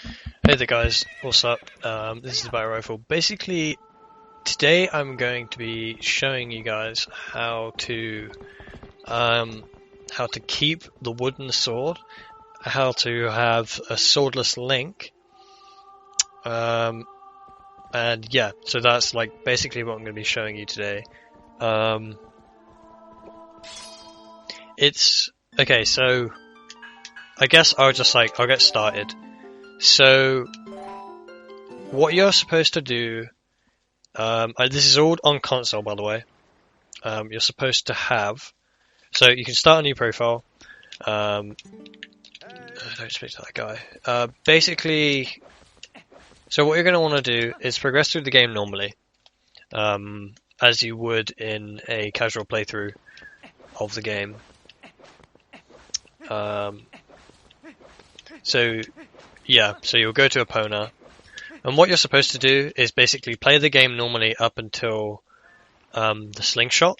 Hey there guys, what's up? This is the TheBattleRifle. Basically, today I'm going to be showing you guys how to keep the wooden sword, how to have a swordless link, and yeah, so that's like basically what I'm going to be showing you today. It's okay, so I guess I'll get started. So, what you're supposed to do, this is all on console by the way, you're supposed to have, so you can start a new profile, don't speak to that guy, basically, so what you're going to want to do is progress through the game normally, as you would in a casual playthrough of the game. So you'll go to Epona, and what you're supposed to do is basically play the game normally up until the slingshot,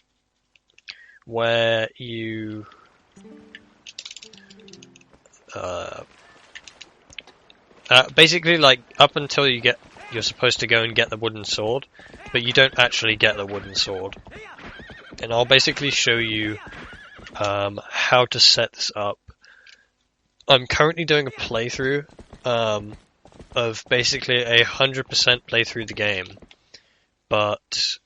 where you basically like up until you're supposed to go and get the wooden sword, but you don't actually get the wooden sword. And I'll basically show you how to set this up. I'm currently doing a playthrough of basically 100% play through the game, but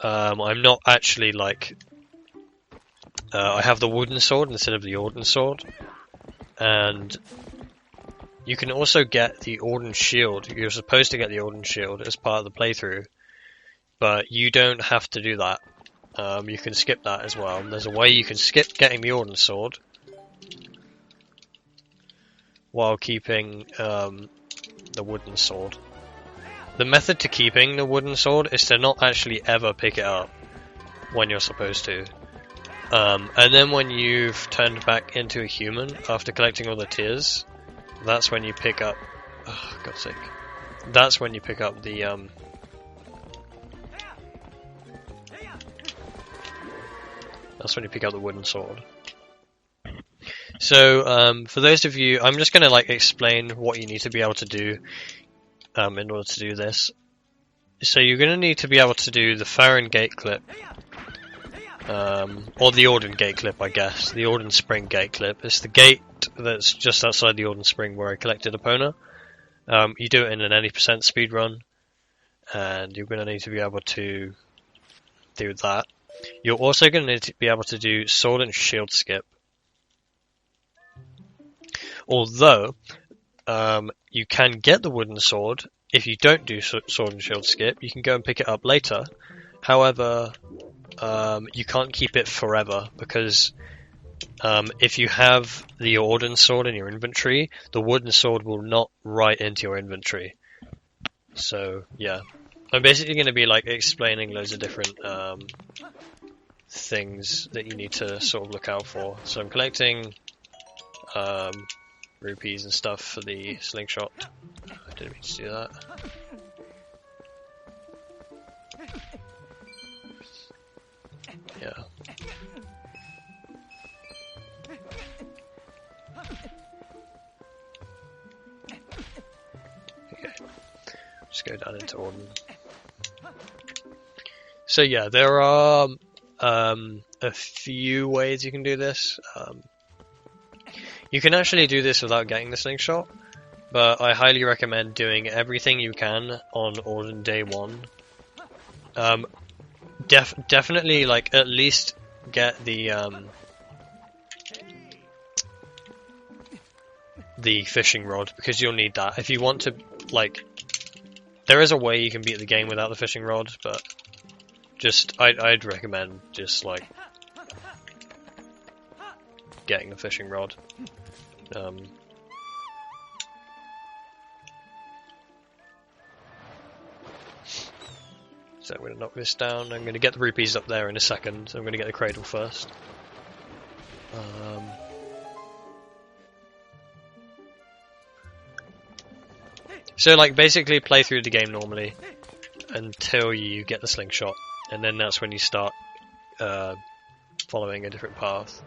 I'm not actually like I have the wooden sword instead of the Ordon Sword, and you can also get the Ordon Shield. You're supposed to get the Ordon Shield as part of the playthrough, but you don't have to do that. You can skip that as well. There's a way you can skip getting the Ordon Sword while keeping the wooden sword. The method to keeping the wooden sword is to not actually ever pick it up when you're supposed to. And then when you've turned back into a human after collecting all the tears, that's when you pick up... Oh, God's sake. That's when you pick up the... That's when you pick up the wooden sword. So, for those of you, I'm just going to like explain what you need to be able to do in order to do this. So you're going to need to be able to do the Farron gate clip, or the Ordon gate clip, I guess. The Ordon Spring gate clip. It's the gate that's just outside the Ordon Spring where I collected Epona. You do it in an any percent speed run, and you're going to need to be able to do that. You're also going to need to be able to do sword and shield skip. Although, you can get the wooden sword if you don't do sword and shield skip. You can go and pick it up later. However, you can't keep it forever, because if you have the Ordon Sword in your inventory, the wooden sword will not write into your inventory. So, yeah. I'm basically going to be like explaining loads of different things that you need to sort of look out for. So I'm collecting rupees and stuff for the slingshot. I didn't mean to do that. Yeah. Okay. Just go down into Ordon. So yeah, there are a few ways you can do this. You can actually do this without getting the slingshot, but I highly recommend doing everything you can on Ordon Day 1. Definitely, like, at least get the fishing rod, because you'll need that. If you want to, like, there is a way you can beat the game without the fishing rod, but I'd recommend just, like, getting the fishing rod. So I'm going to knock this down. I'm going to get the rupees up there in a second. So I'm going to get the cradle first. So like basically play through the game normally until you get the slingshot, and then that's when you start following a different path.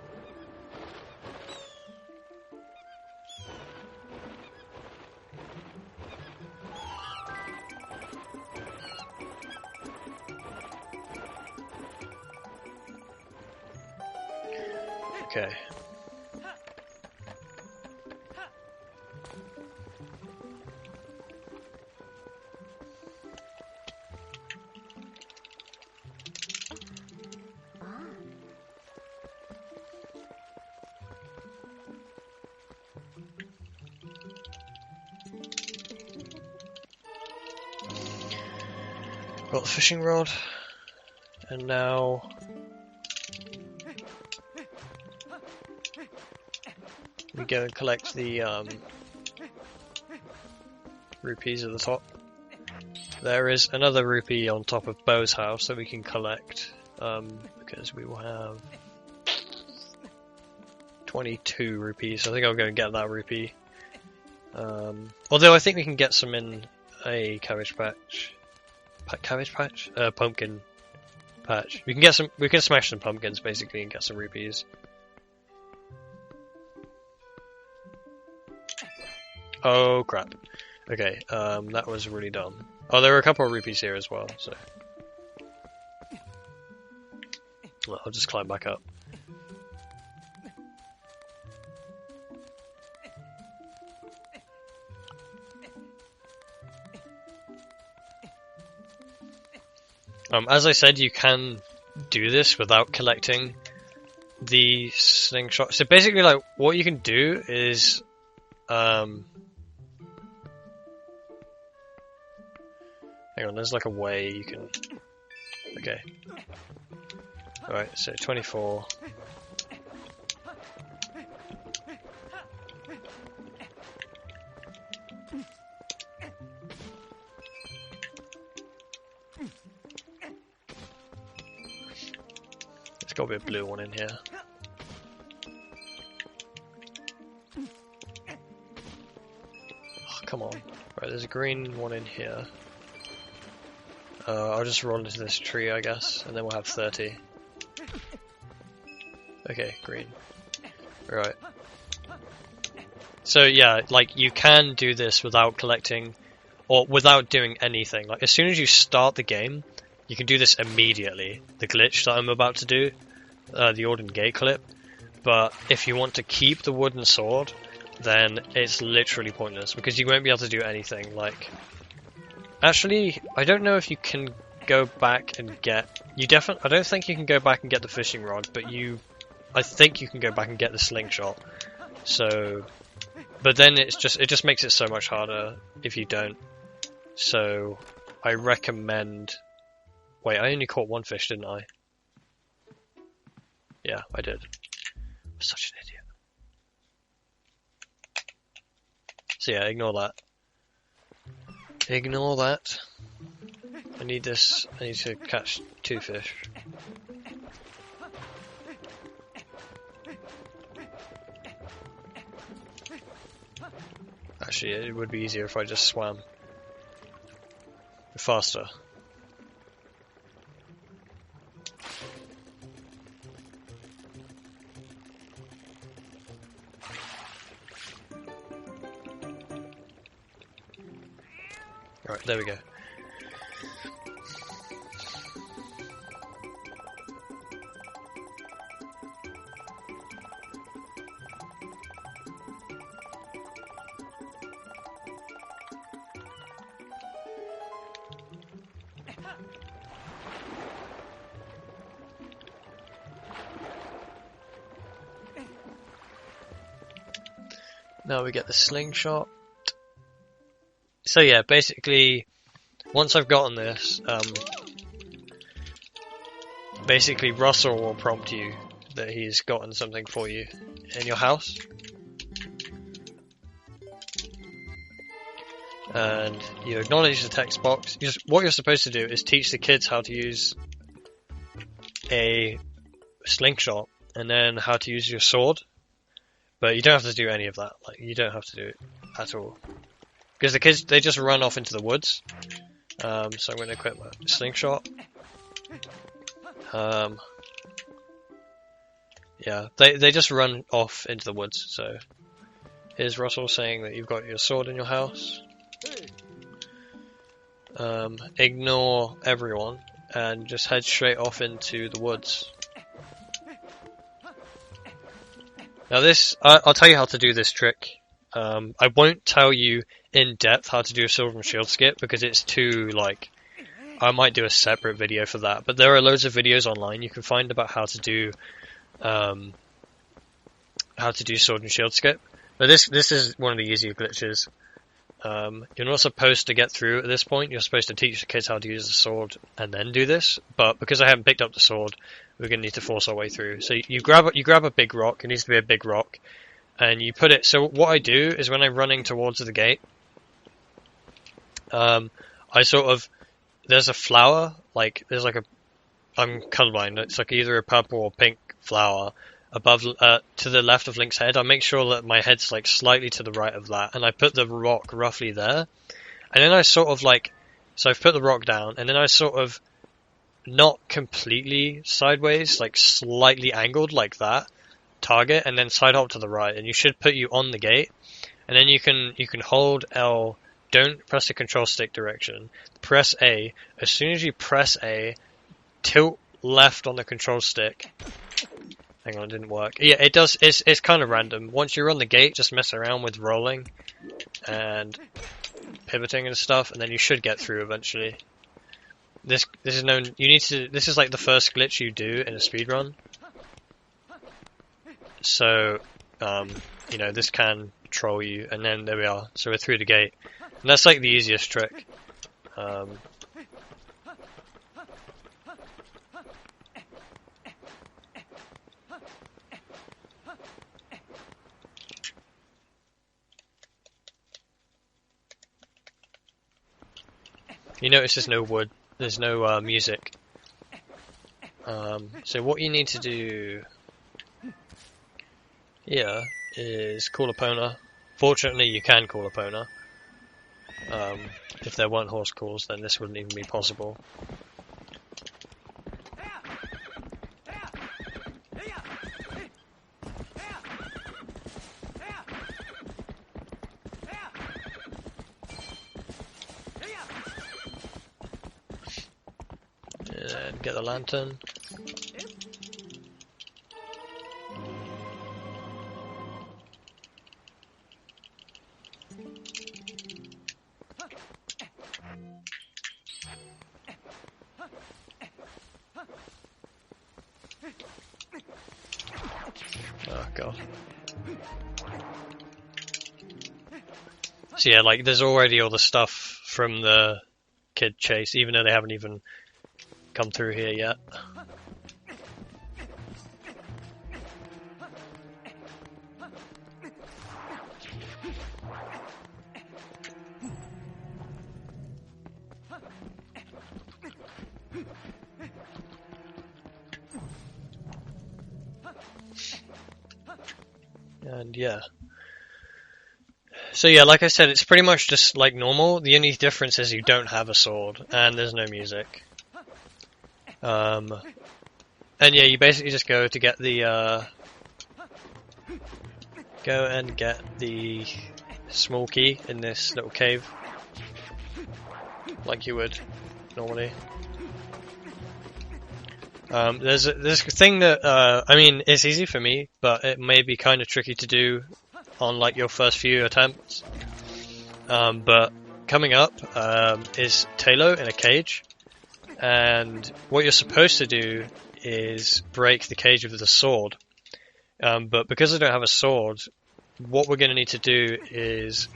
Okay. Got the fishing rod, and now we go and collect the rupees at the top. There is another rupee on top of Bo's house that we can collect, because we will have 22 rupees. So I think I'll go and get that rupee. Although I think we can get some in a cabbage patch. Pumpkin patch. We can get some. We can smash some pumpkins basically and get some rupees. Oh crap. Okay, that was really dumb. Oh, there were a couple of rupees here as well, so. Well, I'll just climb back up. As I said, you can do this without collecting the slingshot. So basically, like, what you can do is, hang on, there's like a way you can, okay. Alright, so 24. There's got to be a blue one in here. Oh, come on. Right, there's a green one in here. I'll just roll into this tree, I guess, and then we'll have 30. Okay, green. Right. So yeah, like, you can do this without collecting, or without doing anything. Like, as soon as you start the game, you can do this immediately. The glitch that I'm about to do, the Ordon Gate clip. But if you want to keep the wooden sword, then it's literally pointless, because you won't be able to do anything. Like, actually, I don't know if you can go back and get. I don't think you can go back and get the fishing rod, but I think you can go back and get the slingshot. So, but then it just makes it so much harder if you don't. So, I recommend. Wait, I only caught one fish, didn't I? Yeah, I did. I'm such an idiot. So yeah, ignore that. Ignore that. I need this. I need to catch 2 fish. Actually, it would be easier if I just swam. Faster. Alright, there we go. Now we get the slingshot. So yeah, basically, once I've gotten this, basically Russell will prompt you that he's gotten something for you in your house. And you acknowledge the text box. What you're supposed to do is teach the kids how to use a slingshot and then how to use your sword. But you don't have to do any of that. Like, you don't have to do it at all. Because the kids, they just run off into the woods. So I'm going to equip my slingshot. Yeah, they just run off into the woods. So here's Russell saying that you've got your sword in your house. Ignore everyone and just head straight off into the woods. Now this, I'll tell you how to do this trick. I won't tell you in depth how to do a sword and shield skip because it's too, like, I might do a separate video for that. But there are loads of videos online you can find about how to do sword and shield skip. But this is one of the easier glitches. You're not supposed to get through at this point. You're supposed to teach the kids how to use the sword and then do this. But because I haven't picked up the sword, we're going to need to force our way through. So you grab a big rock. It needs to be a big rock. And you put it... So what I do is when I'm running towards the gate, I sort of... There's a flower. Like, there's like a... I'm colorblind. It's like either a purple or pink flower above, to the left of Link's head. I make sure that my head's like slightly to the right of that, and I put the rock roughly there. And then I sort of like... So I've put the rock down, and then I sort of... Not completely sideways, like slightly angled like that. Target, and then side hop to the right, and you should put you on the gate. And then you can hold L. Don't press the control stick direction. Press A. As soon as you press A, tilt left on the control stick. Hang on, it didn't work. Yeah, it does. It's kind of random. Once you're on the gate, just mess around with rolling and pivoting and stuff, and then you should get through eventually. This is known. You need to. This is like the first glitch you do in a speedrun. So, you know, this can troll you, and then there we are. So we're through the gate, and that's like the easiest trick. You notice there's no wood, there's no music. So what you need to do here is call Epona. Fortunately, you can call Epona. If there weren't horse calls, then this wouldn't even be possible. And get the lantern. Oh god. So yeah, like there's already all the stuff from the kid chase, even though they haven't even come through here yet. And yeah. So yeah, like I said, it's pretty much just like normal. The only difference is you don't have a sword and there's no music. And yeah, you basically just go to get the go and get the small key in this little cave, like you would normally. There's this thing that I mean, it's easy for me, but it may be kind of tricky to do on like your first few attempts. But coming up is Talo in a cage. And what you're supposed to do is break the cage with the sword. But because I don't have a sword, what we're going to need to do is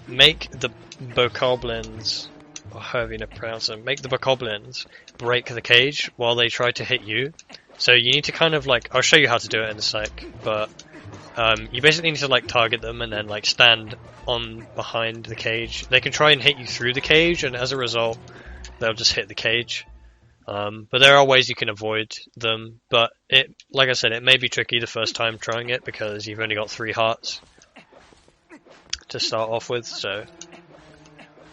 make the bokoblins, or however you pronounce them, make the bokoblins break the cage while they try to hit you. So you need to kind of like, I'll show you how to do it in a sec, but you basically need to like target them and then like stand on behind the cage. They can try and hit you through the cage, and as a result, they'll just hit the cage. But there are ways you can avoid them, but it, like I said, it may be tricky the first time trying it because you've only got 3 hearts to start off with, so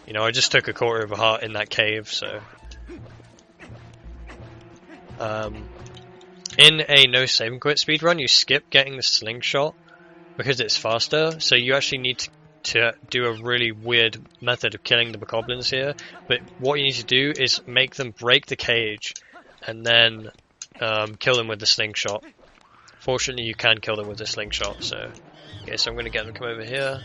you know, I just took a quarter of a heart in that cave, so in a no save and quit speedrun, you skip getting the slingshot because it's faster, so you actually need to do a really weird method of killing the bokoblins here. But what you need to do is make them break the cage and then kill them with the slingshot. Fortunately, you can kill them with a slingshot. So, okay, so I'm going to get them to come over here,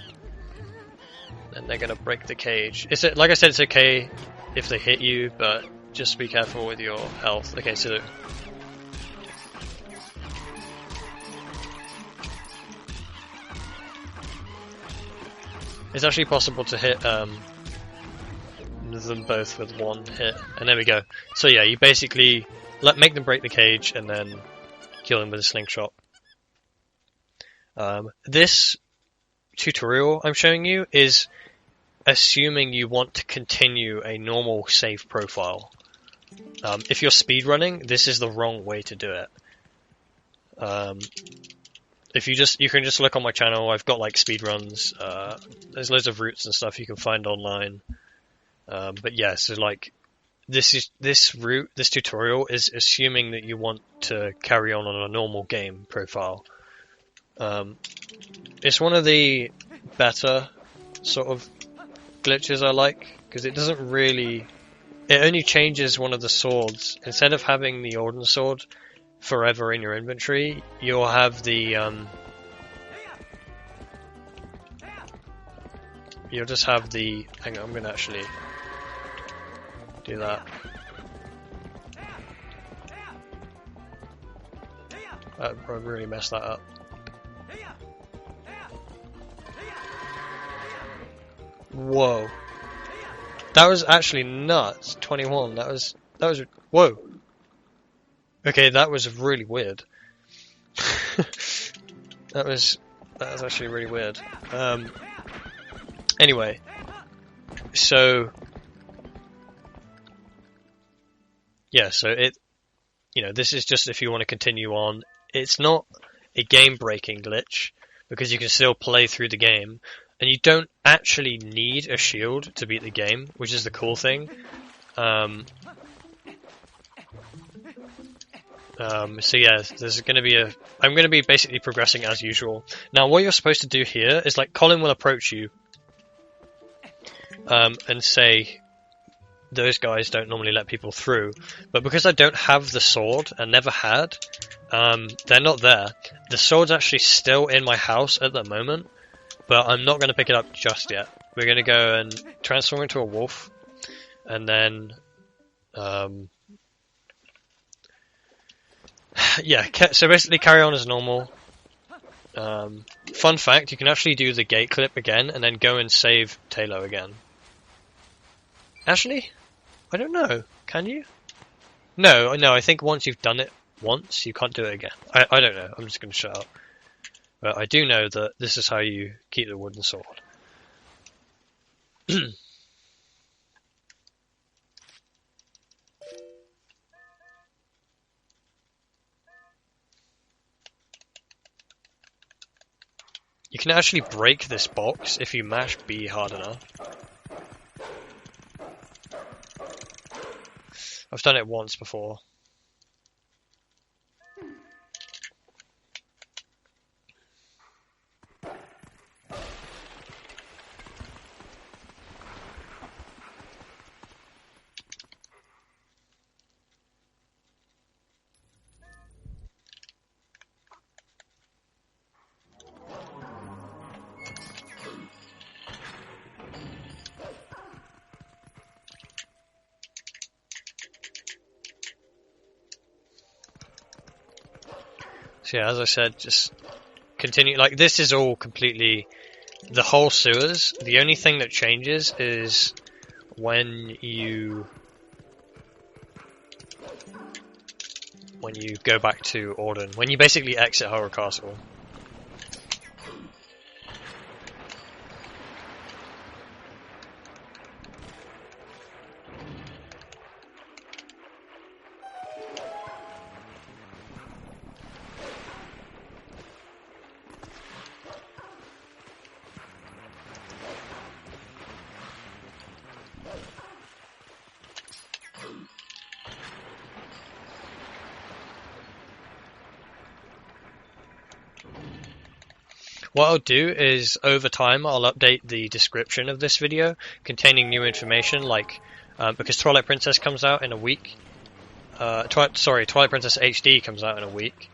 and they're going to break the cage. Is it like I said? It's okay if they hit you, but just be careful with your health. Okay, so. It's actually possible to hit them both with one hit, and there we go. So yeah, you basically make them break the cage and then kill them with a slingshot. This tutorial I'm showing you is assuming you want to continue a normal save profile. If you're speedrunning, this is the wrong way to do it. You can just look on my channel. I've got like speedruns. There's loads of routes and stuff you can find online. But yeah, so like this tutorial is assuming that you want to carry on a normal game profile. It's one of the better sort of glitches I like, because it doesn't really. It only changes one of the swords. Instead of having the Ordon Sword forever in your inventory, you'll have the you'll just have the. Hang on, I'm gonna actually do that. I really messed that up. Whoa, that was actually nuts. 21. That was whoa. Okay, that was really weird. that was actually really weird. Anyway, so yeah, so this is just if you want to continue on. It's not a game-breaking glitch because you can still play through the game, and you don't actually need a shield to beat the game, which is the cool thing. So yeah, there's going to be I'm going to be basically progressing as usual. Now, what you're supposed to do here is like Colin will approach you, and say, those guys don't normally let people through, but because I don't have the sword and never had, they're not there. The sword's actually still in my house at the moment, but I'm not going to pick it up just yet. We're going to go and transform into a wolf, and then yeah, so basically carry on as normal. Fun fact, you can actually do the gate clip again and then go and save Talo again. Actually, I don't know. Can you? No, I think once you've done it once, you can't do it again. I don't know. I'm just going to shut up. But I do know that this is how you keep the wooden sword. You can actually break this box if you mash B hard enough. I've done it once before. So yeah, as I said, just continue. Like, this is all completely the whole sewers. The only thing that changes is when you go back to Ordon, when you basically exit Horror Castle. What I'll do is, over time, I'll update the description of this video containing new information, like, because Twilight Princess comes out in a week. Twilight Princess HD comes out in a week.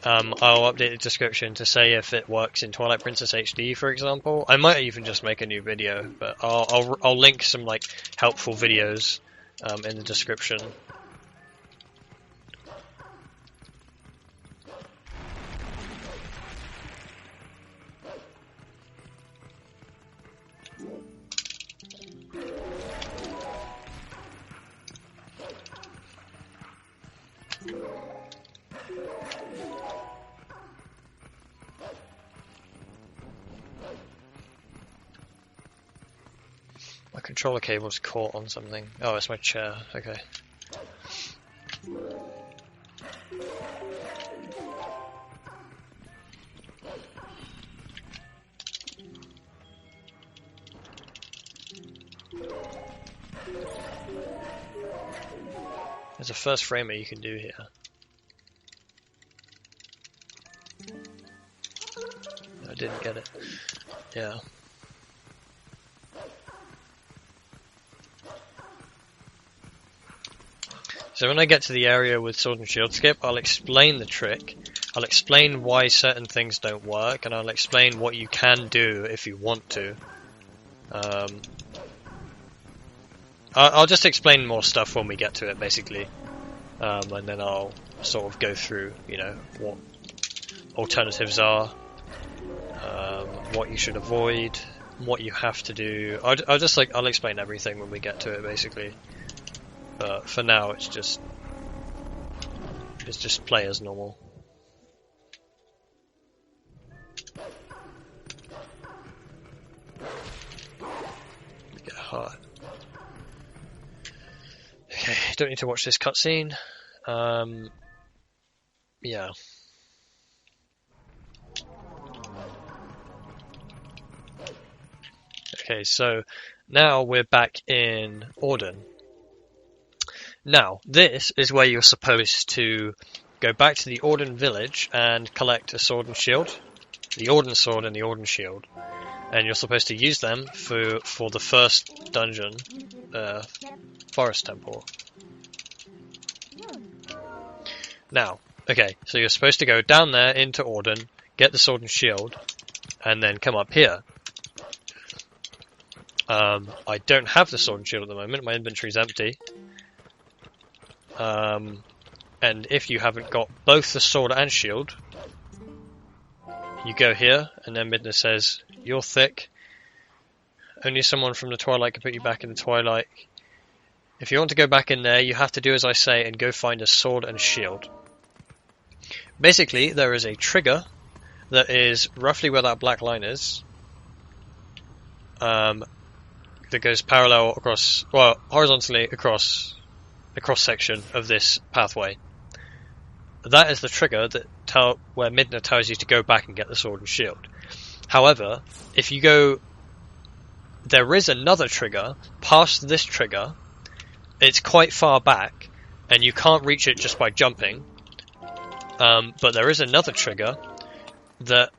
I'll update the description to say if it works in Twilight Princess HD, for example. I might even just make a new video, but I'll link some like helpful videos in the description. My controller cable's caught on something. Oh, it's my chair. Okay. There's a first framer you can do here. I didn't get it. Yeah. So when I get to the area with Sword and Shield Skip, I'll explain the trick, I'll explain why certain things don't work, and I'll explain what you can do if you want to. I'll just explain more stuff when we get to it, basically. And then I'll sort of go through, you know, what alternatives are, what you should avoid, what you have to do. I'll explain everything when we get to it, basically. But for now, it's just play as normal. Get hot. Okay, don't need to watch this cutscene. Yeah. Okay, so now we're back in Ordon. Now, this is where you're supposed to go back to the Ordon village and collect a sword and shield, the Ordon Sword and the Ordon Shield, and you're supposed to use them for the first dungeon, Forest Temple. Now, okay, so you're supposed to go down there into Ordon, get the sword and shield, and then come up here. I don't have the sword and shield at the moment, my inventory's empty. And if you haven't got both the sword and shield, you go here, and then Midna says, "You're thick. Only someone from the Twilight can put you back in the Twilight. If you want to go back in there, you have to do as I say and go find a sword and shield." Basically, there is a trigger that is roughly where that black line is, that goes parallel across, well, horizontally across the cross-section of this pathway. That is the trigger that where Midna tells you to go back and get the sword and shield. However, if you go, there is another trigger past this trigger. It's quite far back, and you can't reach it just by jumping. But there is another trigger that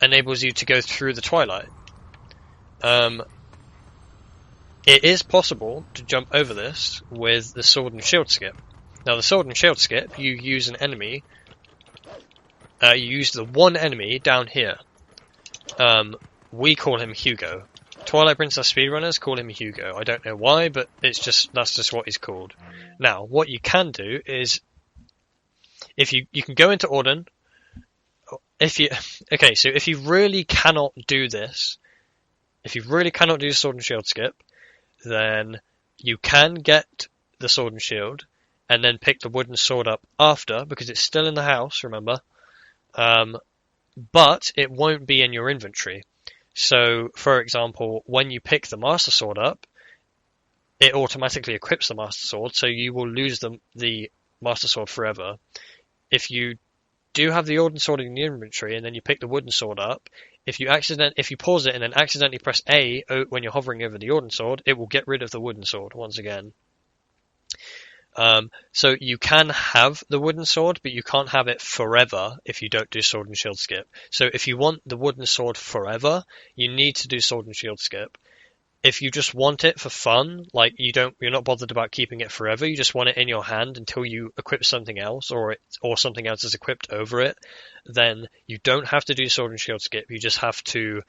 enables you to go through the Twilight. It is possible to jump over this with the Sword and Shield Skip. Now, the Sword and Shield Skip, you use an enemy. You use the one enemy down here. We call him Hugo. Twilight Princess speedrunners call him Hugo. I don't know why, but that's just what he's called. Now, what you can do is, if you can go into Ordon. So if you really cannot do this, if you really cannot do Sword and Shield Skip, then you can get the sword and shield and then pick the wooden sword up after, because it's still in the house, remember, but it won't be in your inventory. So, for example, when you pick the Master Sword up, it automatically equips the Master Sword, so you will lose the Master Sword forever. If you do have the Ordon Sword in your inventory and then you pick the wooden sword up, if you pause it and then accidentally press A when you're hovering over the Ordon Sword, it will get rid of the wooden sword once again. So you can have the wooden sword, but you can't have it forever if you don't do Sword and Shield Skip. So if you want the wooden sword forever, you need to do Sword and Shield Skip. if you just want it for fun, like you're not bothered about keeping it forever, you just want it in your hand until you equip something else, or something else is equipped over it, then you don't have to do sword and shield skip. You just have to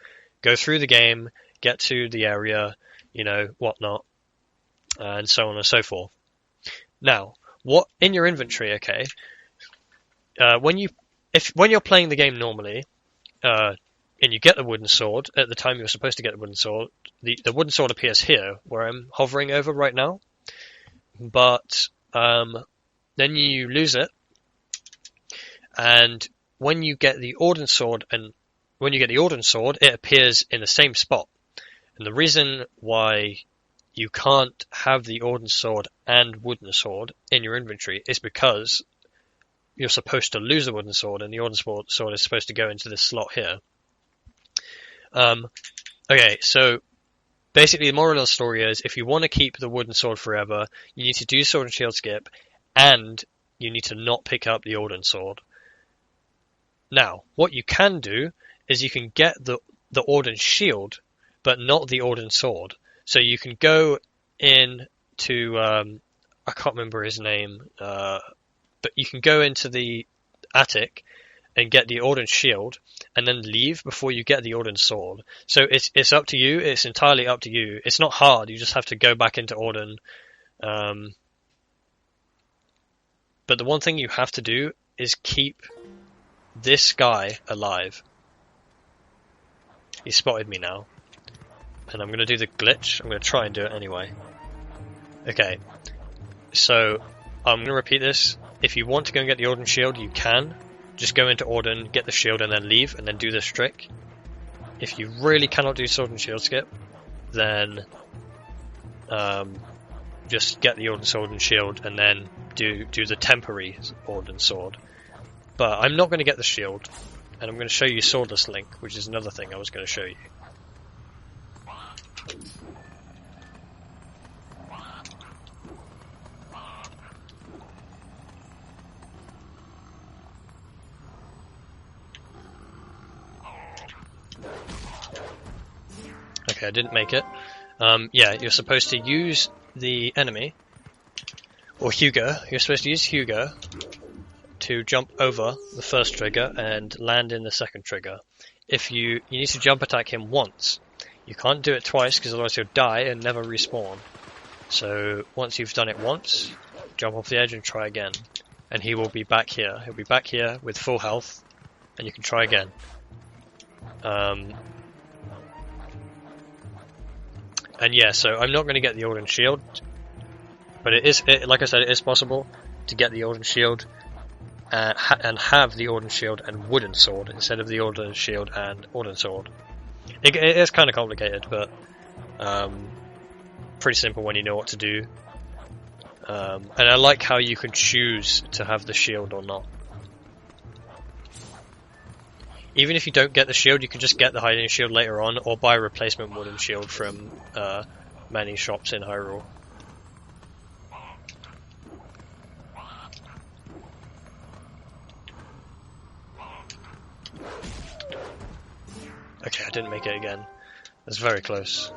go through the game, get to the area, whatnot, and so on and so forth. Now, what in your inventory? Okay, when you're playing the game normally, and you get the wooden sword at the time you're supposed to get the wooden sword, the wooden sword appears here where I'm hovering over right now. But then you lose it, and when you get the Ordon Sword, it appears in the same spot. And the reason why you can't have the Ordon Sword and wooden sword in your inventory is because you're supposed to lose the wooden sword, and the Ordon Sword is supposed to go into this slot here. Okay, so basically the moral of the story is, if you want to keep the wooden sword forever, you need to do sword and shield skip, and you need to not pick up the Ordon Sword. Now, what you can do is you can get the Ordon Shield, but not the Ordon Sword. So you can go in to, I can't remember his name, but you can go into the attic and get the Ordon Shield, and then leave before you get the Ordon Sword. So it's up to you. It's entirely up to you. It's not hard. You just have to go back into Ordon. But the one thing you have to do is keep this guy alive. He spotted me now, and I'm going to do the glitch. I'm going to try and do it anyway. Okay, so I'm going to repeat this. If you want to go and get the Ordon Shield, you can. Just go into Ordon, get the shield, and then leave, and then do this trick. If you really cannot do sword and shield skip, then just get the Ordon Sword and shield, and then do the temporary Ordon Sword. But I'm not going to get the shield, and I'm going to show you Swordless Link, which is another thing I was going to show you. Okay, I didn't make it. Yeah, you're supposed to use the enemy, or Hugo. You're supposed to use Hugo to jump over the first trigger and land in the second trigger. If you need to jump attack him once. You can't do it twice, because otherwise he'll die and never respawn. So once you've done it once, jump off the edge and try again. And he will be back here. He'll be back here with full health, and you can try again. And yeah, so I'm not going to get the Ordon Shield, but like I said, it is possible to get the Ordon Shield and have the Ordon Shield and wooden sword instead of the Ordon Shield and Ordon Sword. It is kind of complicated, but pretty simple when you know what to do. And I like how you can choose to have the shield or not. Even if you don't get the shield, you can just get the hiding shield later on, or buy a replacement wooden shield from many shops in Hyrule. Okay, I didn't make it again. That's very close.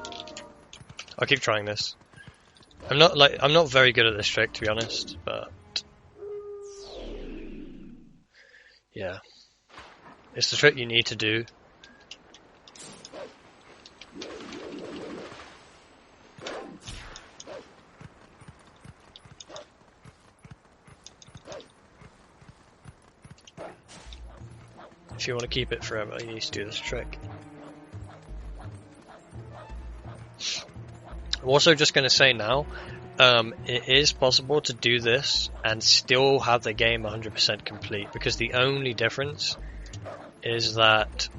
I'll keep trying this. I'm not very good at this trick, to be honest, but yeah. It's the trick you need to do. If you want to keep it forever, you need to do this trick. I'm also just going to say now, it is possible to do this and still have the game 100% complete, because the only difference is that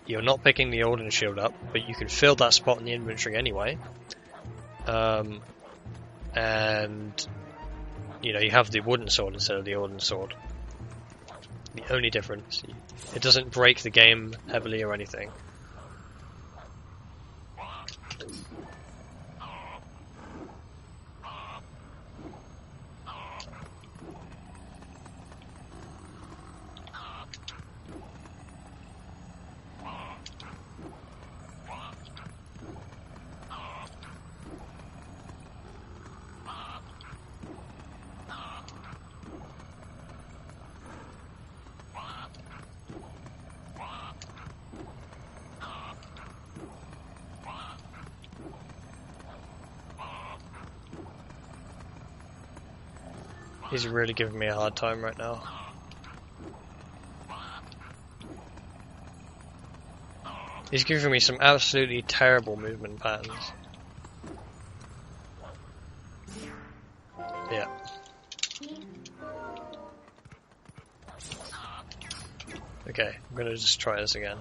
you're not picking the Ordon Shield up, but you can fill that spot in the inventory anyway. And you have the wooden sword instead of the Ordon Sword. The only difference. It doesn't break the game heavily or anything. He's really giving me a hard time right now. He's giving me some absolutely terrible movement patterns. Yeah. Okay, I'm gonna just try this again.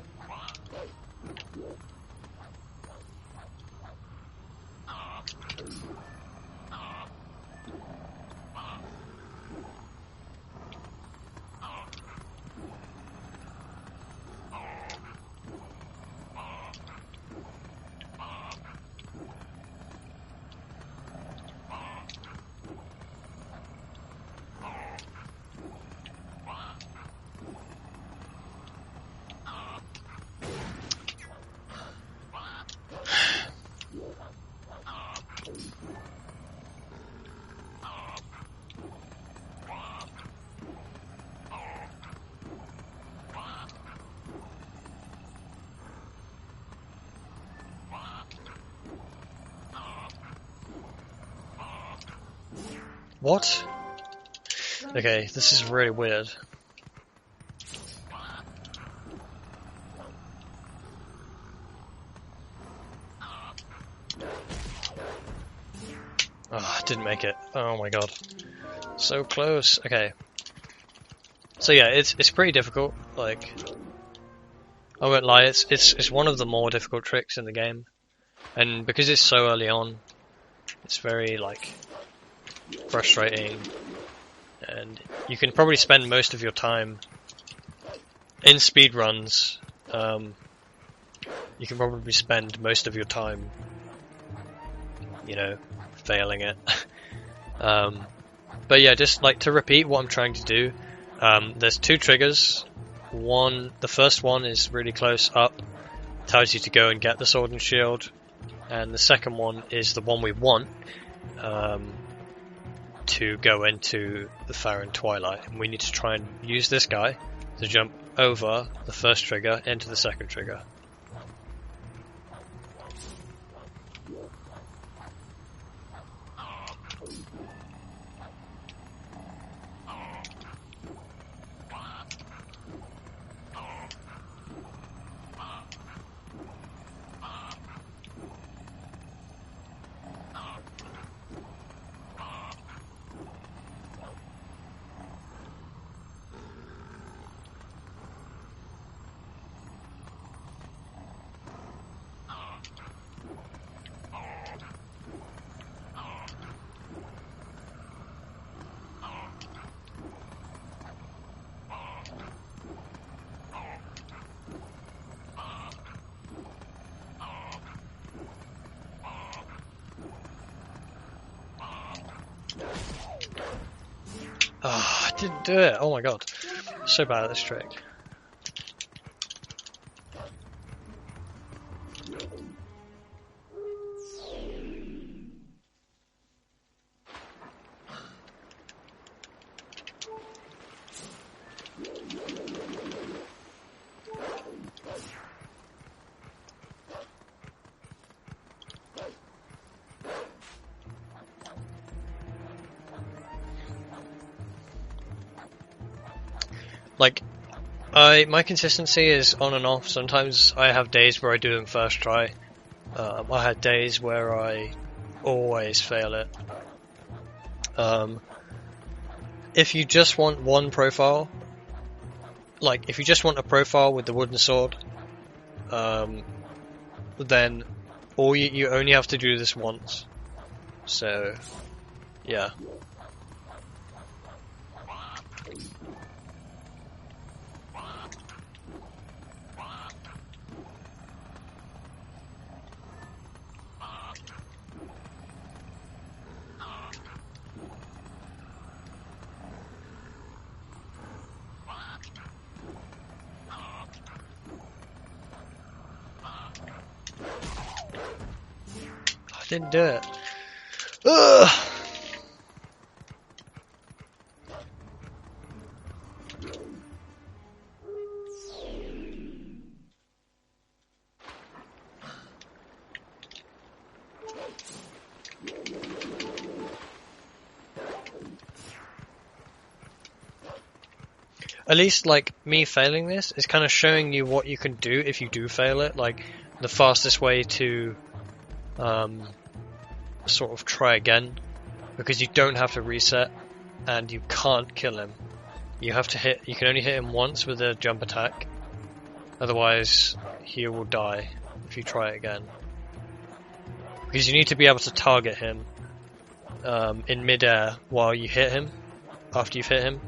What? Okay, this is really weird. Oh, I didn't make it. Oh my god. So close. Okay. So yeah, it's pretty difficult. Like, I won't lie, it's one of the more difficult tricks in the game. And because it's so early on, it's very, like, frustrating. And you can probably spend most of your time in speedruns. You can probably spend most of your time, you know, failing it. But yeah, just like to repeat what I'm trying to do. There's two triggers. The first one is really close up, tells you to go and get the sword and shield, and the second one is the one we want, to go into the Farron Twilight, and we need to try and use this guy to jump over the first trigger into the second trigger. Oh, I didn't do it. Oh my god. So bad at this trick. Like, my consistency is on and off. Sometimes I have days where I do them first try. I had days where I always fail it. If you just want one profile, like if you just want a profile with the wooden sword, then you only have to do this once. So, yeah. I didn't do it. Ugh. at least like me failing this is kind of showing you what you can do if you do fail it. Like the fastest way to sort of try again, because you don't have to reset and you can't kill him. You have to hit. You can only hit him once with a jump attack. Otherwise, he will die if you try it again. Because you need to be able to target him in mid-air while you hit him. After you've hit him.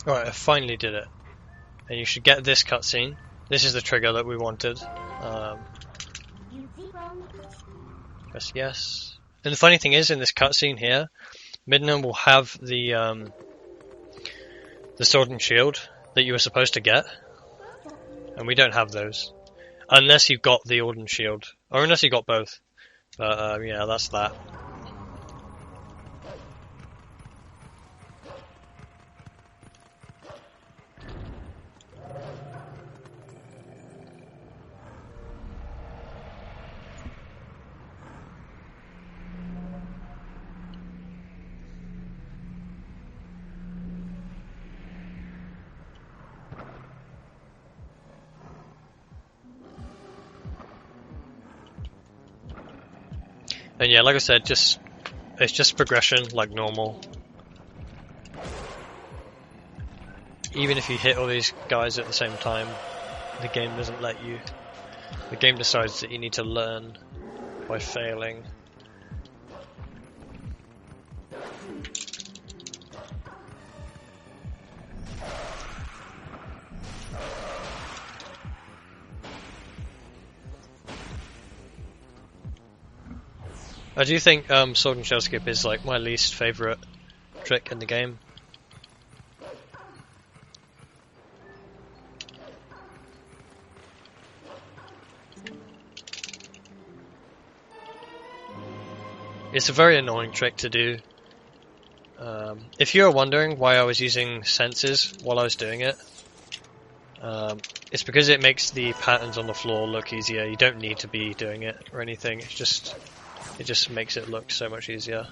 Alright, I finally did it. And you should get this cutscene. This is the trigger that we wanted. Press yes. And the funny thing is, in this cutscene here, Midna will have the sword and shield that you were supposed to get. And we don't have those. Unless you've got the Ordon shield. Or unless you got both. But yeah, that's that. And yeah, like I said, it's just progression like normal. Even if you hit all these guys at the same time, the game doesn't let you. The game decides that you need to learn by failing. I do think sword and shield skip is like my least favourite trick in the game. It's a very annoying trick to do. If you're wondering why I was using senses while I was doing it, it's because it makes the patterns on the floor look easier. You don't need to be doing it or anything. It just makes it look so much easier.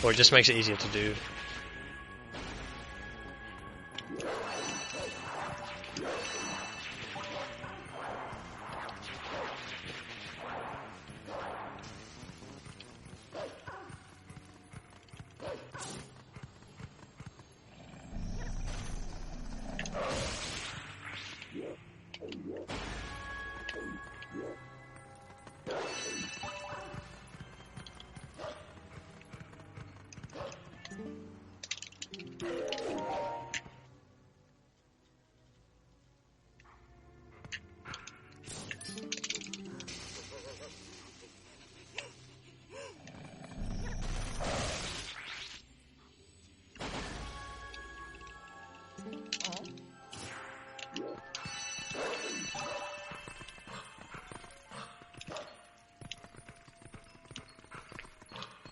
Or it just makes it easier to do.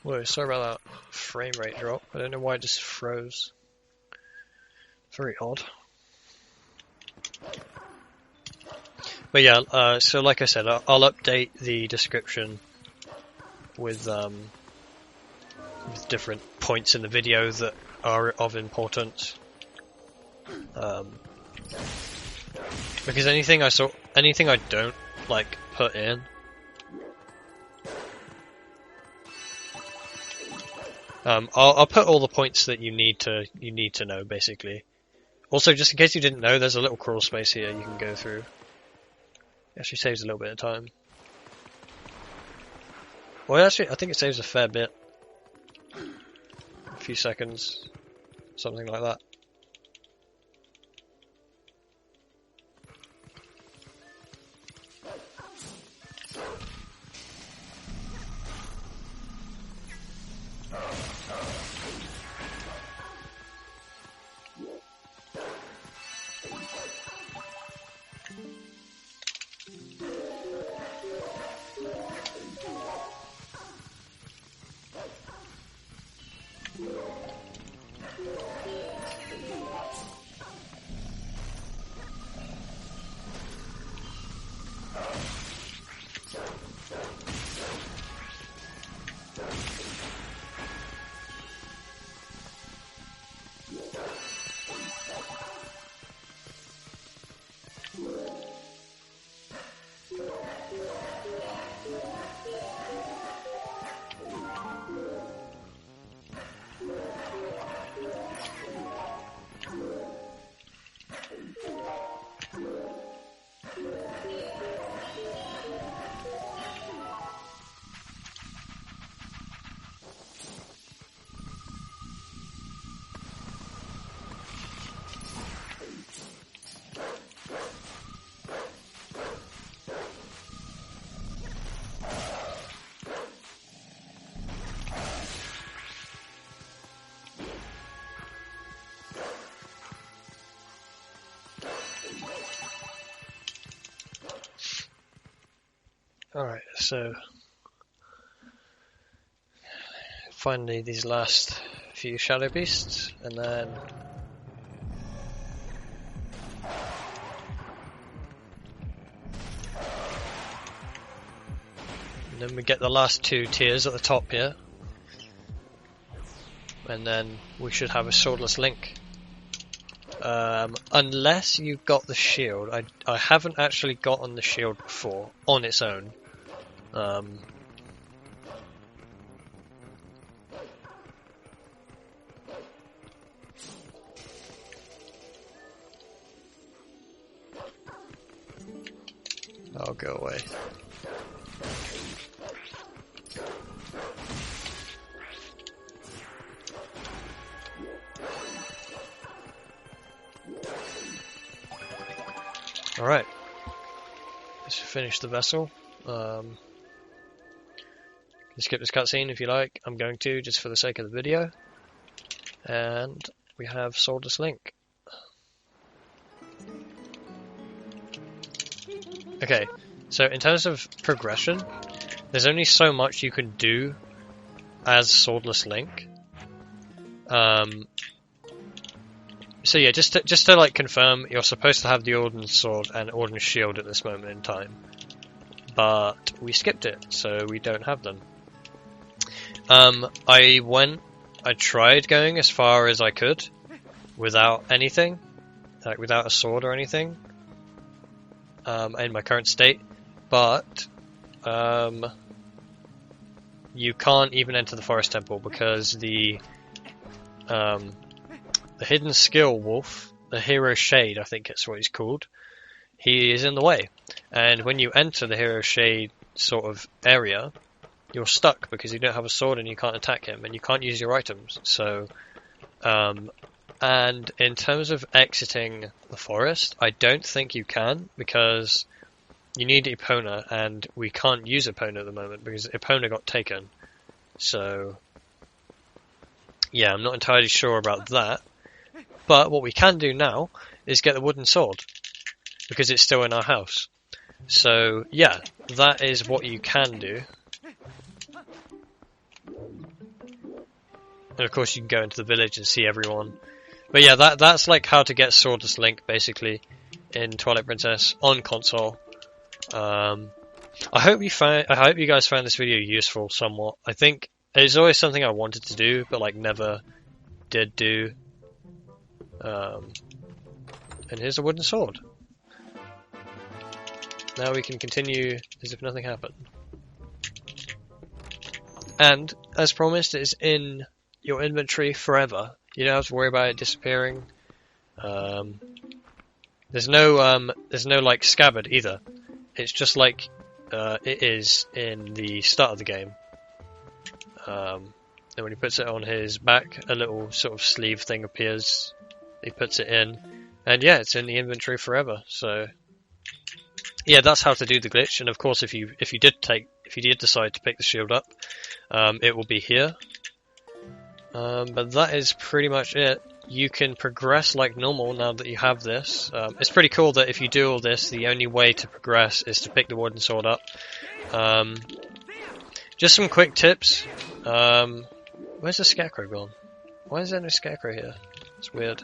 Whoa, sorry about that frame rate drop. I don't know why it just froze. Very odd. But yeah, so like I said, I'll update the description with different points in the video that are of importance. Because anything I don't like put in, I'll put all the points that you need to know, basically. Also, just in case you didn't know, there's a little crawl space here you can go through. It actually saves a little bit of time. Well, actually, I think it saves a fair bit. A few seconds, something like that. Alright, so finally these last few shadow beasts, and then we get the last two tiers at the top here, and then we should have a Swordless Link. Unless you've got the shield. I haven't actually gotten the shield before on its own. I'll go away. Alright, let's finish the vessel. You can skip this cutscene if you like. I'm going to, just for the sake of the video. And we have Swordless Link. Okay, so in terms of progression, there's only so much you can do as Swordless Link. So yeah, just to like confirm, you're supposed to have the Ordon Sword and Ordon Shield at this moment in time, but we skipped it, so we don't have them. I tried going as far as I could without anything, like without a sword or anything, in my current state, but you can't even enter the Forest Temple because the hidden skill wolf, the Hero Shade, I think it's what he's called, he is in the way. And when you enter the Hero Shade sort of area, you're stuck because you don't have a sword and you can't attack him and you can't use your items. So, and in terms of exiting the forest, I don't think you can because you need Epona and we can't use Epona at the moment because Epona got taken. So, yeah, I'm not entirely sure about that. But what we can do now is get the wooden sword, because it's still in our house. So yeah, that is what you can do. And of course you can go into the village and see everyone. But yeah, that's like how to get Swordless Link, basically, in Twilight Princess on console. I hope you guys found this video useful somewhat. I think it's always something I wanted to do, but like never did do. And here's a wooden sword. Now we can continue as if nothing happened. And as promised, it's in your inventory forever. You don't have to worry about it disappearing. There's no like scabbard either. It's just like it is in the start of the game. And when he puts it on his back, a little sort of sleeve thing appears. He puts it in, and yeah, it's in the inventory forever. So yeah, that's how to do the glitch. And of course, if you did decide to pick the shield up, it will be here. But that is pretty much it. You can progress like normal now that you have this. It's pretty cool that if you do all this, the only way to progress is to pick the wooden sword up. Just some quick tips. Where's the scarecrow gone? Why is there no scarecrow here? It's weird.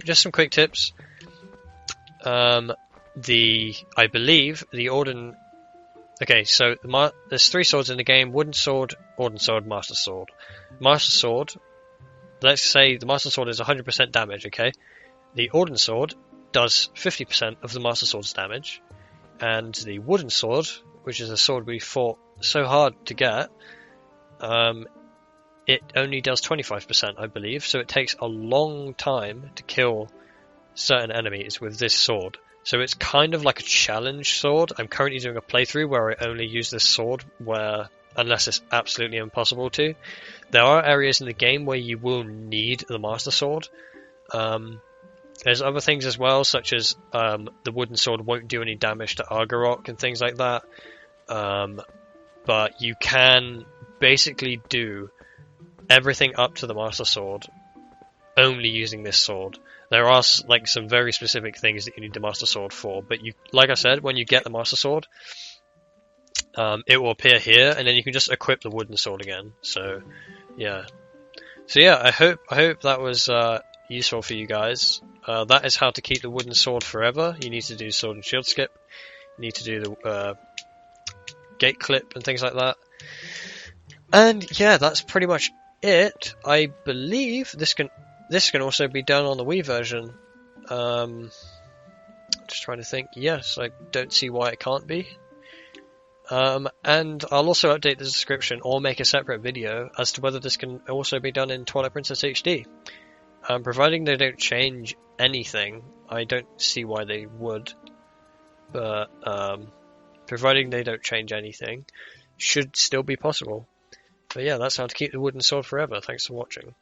Just some quick tips. I believe the Ordon. Okay, so there's 3 swords in the game: wooden sword, Ordon sword, master sword. Master sword. Let's say the master sword is 100% damage. Okay, the Ordon sword does 50% of the master sword's damage, and the wooden sword, which is a sword we fought so hard to get, it only does 25%, I believe. So it takes a long time to kill certain enemies with this sword. So it's kind of like a challenge sword. I'm currently doing a playthrough where I only use this sword unless it's absolutely impossible to. There are areas in the game where you will need the master sword. There's other things as well, such as the wooden sword won't do any damage to Argarok and things like that. But you can basically do everything up to the master sword only using this sword. There are like some very specific things that you need the master sword for, but like I said, when you get the master sword, it will appear here, and then you can just equip the wooden sword again. So yeah, I hope that was useful for you guys. That is how to keep the wooden sword forever. You need to do sword and shield skip. You need to do the gate clip and things like that. And yeah, that's pretty much it. I believe this can also be done on the Wii version. Just trying to think. Yes, I don't see why it can't be. And I'll also update the description or make a separate video as to whether this can also be done in Twilight Princess HD. Providing they don't change anything, I don't see why they would. But providing they don't change anything, should still be possible. But yeah, that's how to keep the wooden sword forever. Thanks for watching.